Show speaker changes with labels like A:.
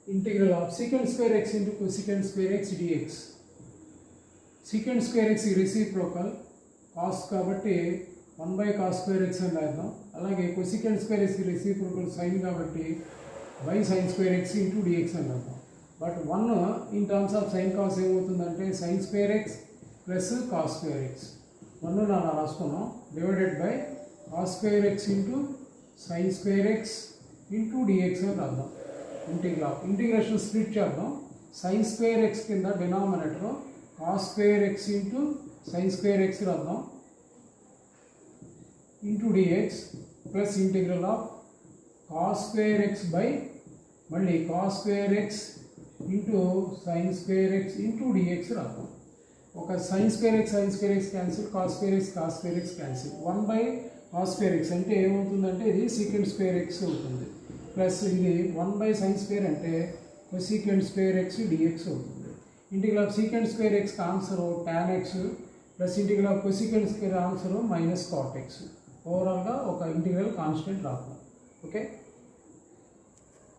A: integral of secant square x into cosecant square x dx. Secant square x reciprocal cos కాబట్టి 1 by cos square x అని రాద్దాం. అలాగే cosecant square x reciprocal sin కాబట్టి y sin square x into dx అని రాద్దాం. But 1 in terms of sin cos ఏమవుతుందంటే sin square x plus cos square x. 1 అలా రాసుకున్నాం divided by cos square x into sin square x into dx అని రాద్దాం. Integration split చేద్దాం. sin square x కింద denominator cos square x into sin square x రాద్దాం into dx plus integral of cos square x by మళ్ళీ cos square x into sin square x into dx రాద్దాం. ఒక sin square x cancel, cos square x cancel. 1 by cos square x అంటే ఏమవుతుందంటే ఇది secant square x అవుతుంది. Plus ఇది 1 by sin square అంటే cosecant square x dx అవుతుంది. Integral of secant square x answer tan x plus integral of cosecant square answer minus cot x. ఓవరాల్గా ఒక integral constant రాద్దాం. ఓకే.